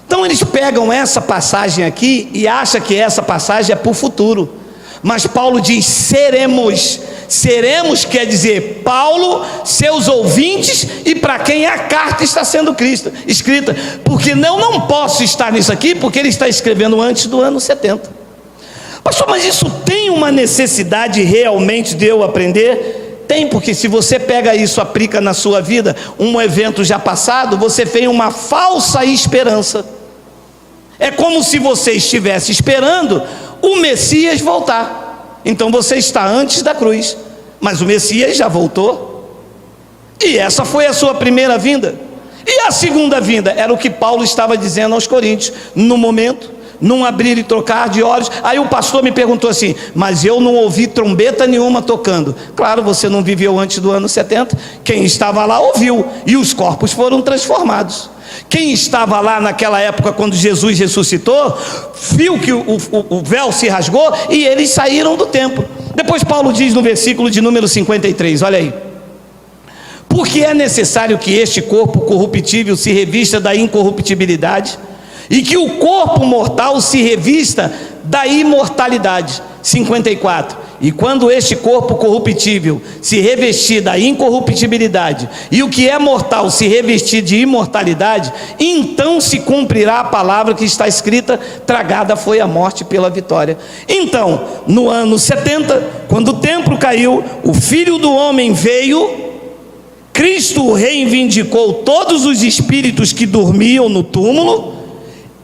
Então eles pegam essa passagem aqui e acham que essa passagem é para o futuro, mas Paulo diz seremos. Seremos quer dizer Paulo, seus ouvintes e para quem a carta está sendo escrita, porque não posso estar nisso aqui, porque ele está escrevendo antes do ano 70. Pastor, mas isso tem uma necessidade realmente de eu aprender? Tem, porque se você pega isso, aplica na sua vida, um evento já passado, você tem uma falsa esperança. É como se você estivesse esperando o Messias voltar. Então você está antes da cruz, mas o Messias já voltou, e essa foi a sua primeira vinda. E a segunda vinda era o que Paulo estava dizendo aos coríntios, no momento, num abrir e trocar de olhos. Aí o pastor me perguntou assim: mas eu não ouvi trombeta nenhuma tocando. Claro, você não viveu antes do ano 70, quem estava lá ouviu, e os corpos foram transformados. Quem estava lá naquela época, quando Jesus ressuscitou, viu que o véu se rasgou e eles saíram do templo. Depois Paulo diz no versículo de número 53, olha aí: porque é necessário que este corpo corruptível se revista da incorruptibilidade, e que o corpo mortal se revista da imortalidade. 54, e quando este corpo corruptível se revestir da incorruptibilidade, e o que é mortal se revestir de imortalidade, então se cumprirá a palavra que está escrita: tragada foi a morte pela vitória. Então, no ano 70, quando o templo caiu, o Filho do Homem veio, Cristo reivindicou todos os espíritos que dormiam no túmulo,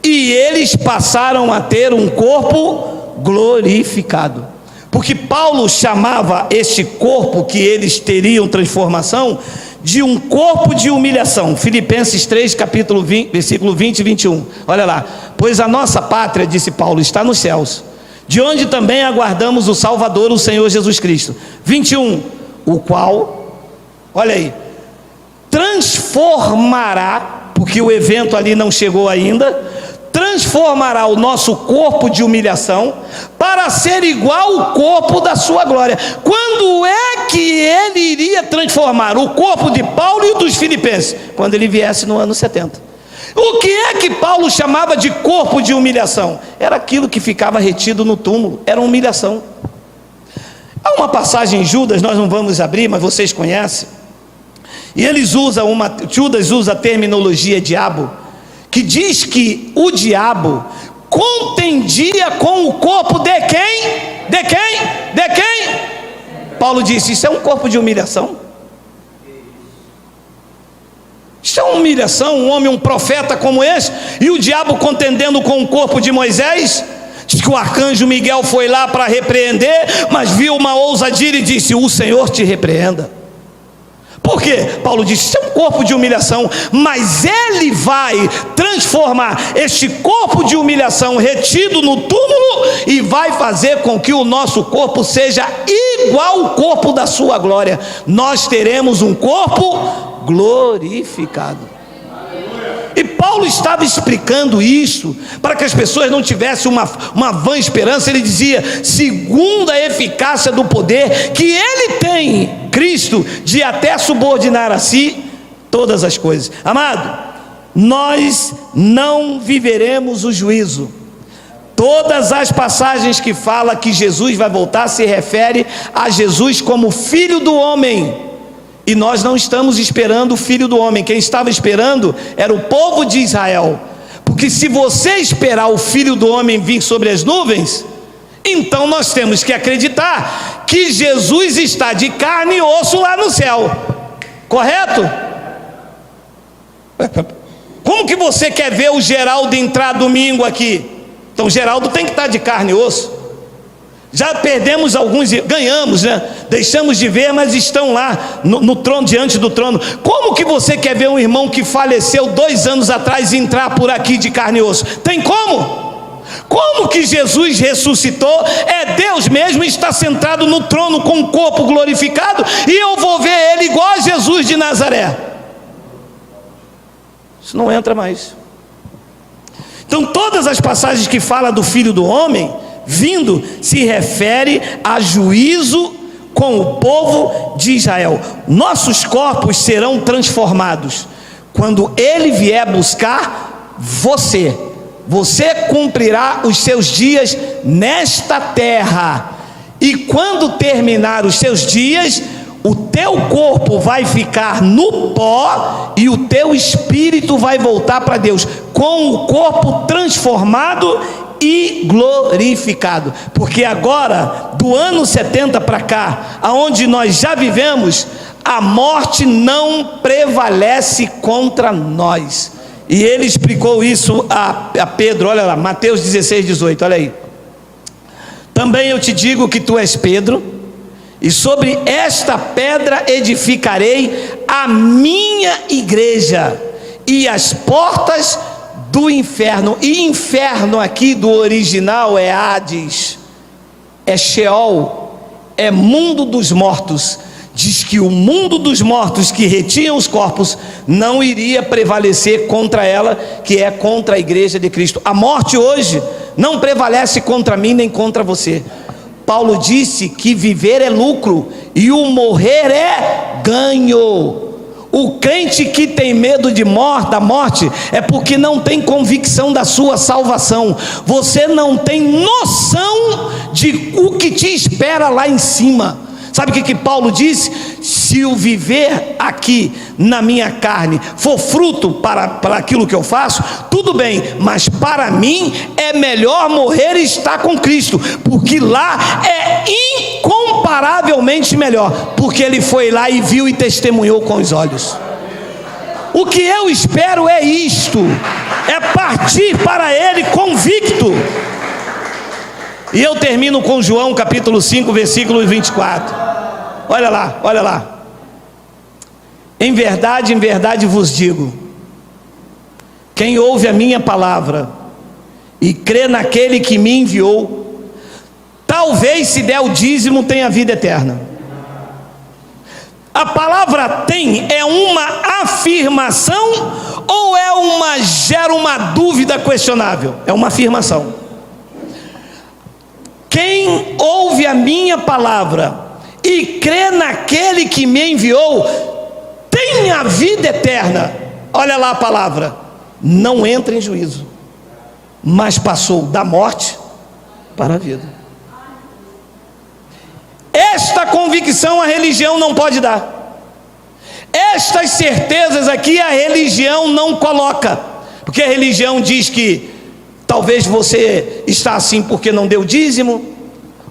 e eles passaram a ter um corpo glorificado. Porque Paulo chamava este corpo que eles teriam transformação de um corpo de humilhação. Filipenses 3, capítulo 20, versículo 20 e 21. Olha lá: pois a nossa pátria, disse Paulo, está nos céus, de onde também aguardamos o Salvador, o Senhor Jesus Cristo. 21, o qual, olha aí, transformará, porque o evento ali não chegou ainda, transformará o nosso corpo de humilhação para ser igual ao corpo da sua glória. Quando é que ele iria transformar o corpo de Paulo e o dos filipenses? Quando ele viesse no ano 70. O que é que Paulo chamava de corpo de humilhação? Era aquilo que ficava retido no túmulo, era humilhação. Há uma passagem em Judas, nós não vamos abrir, mas vocês conhecem, e Judas usa a terminologia diabo, que diz que o diabo contendia com o corpo de quem? De quem? De quem? Paulo disse, isso é um corpo de humilhação. Isso é uma humilhação, um homem, um profeta como esse, e o diabo contendendo com o corpo de Moisés. Diz que o arcanjo Miguel foi lá para repreender, mas viu uma ousadia e disse, o Senhor te repreenda. Por quê? Paulo disse, isso é um corpo de humilhação, mas ele vai transformar este corpo de humilhação retido no túmulo e vai fazer com que o nosso corpo seja igual ao corpo da sua glória. Nós teremos um corpo glorificado. E Paulo estava explicando isso para que as pessoas não tivessem uma vã esperança. Ele dizia, segundo a eficácia do poder que ele tem, Cristo, de até subordinar a si todas as coisas. Amado, nós não viveremos o juízo. Todas as passagens que fala que Jesus vai voltar se refere a Jesus como Filho do Homem. E nós não estamos esperando o Filho do Homem. Quem estava esperando era o povo de Israel. Porque se você esperar o Filho do Homem vir sobre as nuvens, então nós temos que acreditar que Jesus está de carne e osso lá no céu. Correto? Como que você quer ver o Geraldo entrar domingo aqui? Então o Geraldo tem que estar de carne e osso. Já perdemos alguns, ganhamos, né? Deixamos de ver, mas estão lá no trono, diante do trono. Como que você quer ver um irmão que faleceu 2 anos atrás entrar por aqui de carne e osso? Tem como? Como que Jesus ressuscitou? É Deus mesmo, está sentado no trono com o corpo glorificado, e eu vou ver ele igual a Jesus de Nazaré. Isso não entra mais. Então todas as passagens que falam do Filho do Homem vindo, se refere a juízo com o povo de Israel. Nossos corpos serão transformados quando ele vier buscar você. Você cumprirá os seus dias nesta terra, e quando terminar os seus dias, o teu corpo vai ficar no pó e o teu espírito vai voltar para Deus, com o corpo transformado e glorificado. Porque agora, do ano 70 para cá, aonde nós já vivemos, a morte não prevalece contra nós. E ele explicou isso a Pedro. Olha lá, Mateus 16, 18, olha aí. Também eu te digo que tu és Pedro, e sobre esta pedra edificarei a minha igreja, e as portas do inferno. E inferno aqui do original é Hades, é Sheol, é mundo dos mortos. Diz que o mundo dos mortos que retinham os corpos não iria prevalecer contra ela, que é contra a igreja de Cristo. A morte hoje não prevalece contra mim nem contra você. Paulo disse que viver é lucro e o morrer é ganho. O crente que tem medo da morte é porque não tem convicção da sua salvação. Você não tem noção de o que te espera lá em cima. Sabe o que Paulo disse? Se o viver aqui na minha carne for fruto para aquilo que eu faço, tudo bem, mas para mim é melhor morrer e estar com Cristo, porque lá é incomparavelmente melhor, porque ele foi lá e viu e testemunhou com os olhos. O que eu espero é isto, é partir para ele convicto. E eu termino com João capítulo 5, versículo 24. Olha lá, olha lá. Em verdade vos digo, quem ouve a minha palavra e crê naquele que me enviou, talvez se der o dízimo tenha vida eterna. A palavra tem é uma afirmação ou gera uma dúvida questionável? É uma afirmação. Quem ouve a minha palavra e crê naquele que me enviou, tem a vida eterna. Olha lá a palavra, não entra em juízo, mas passou da morte para a vida. Esta convicção a religião não pode dar. Estas certezas aqui a religião não coloca, porque a religião diz que talvez você está assim porque não deu dízimo,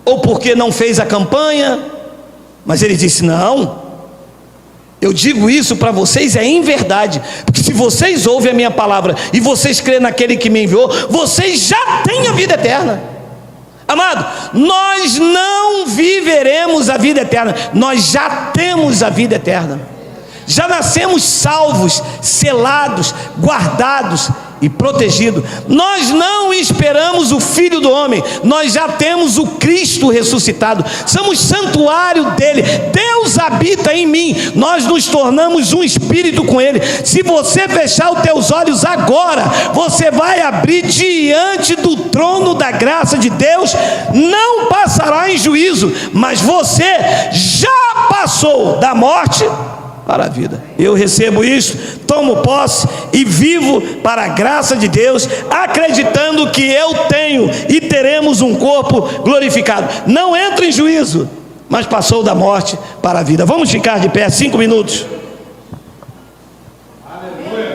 ou porque não fez a campanha. Mas ele disse: não, eu digo isso para vocês em verdade, porque se vocês ouvem a minha palavra e vocês crêem naquele que me enviou, vocês já têm a vida eterna. Amado, nós não viveremos a vida eterna, nós já temos a vida eterna. Já nascemos salvos, selados, guardados e protegidos. Nós não esperamos o Filho do Homem, nós já temos o Cristo ressuscitado. Somos santuário dele. Deus habita em mim. Nós nos tornamos um espírito com ele. Se você fechar os teus olhos agora, você vai abrir diante do trono da graça de Deus. Não passará em juízo, mas você já passou da morte para a vida. Eu recebo isso, tomo posse e vivo para a graça de Deus, acreditando que eu tenho e teremos um corpo glorificado. Não entra em juízo, mas passou da morte para a vida. Vamos ficar de pé 5 minutos. Aleluia.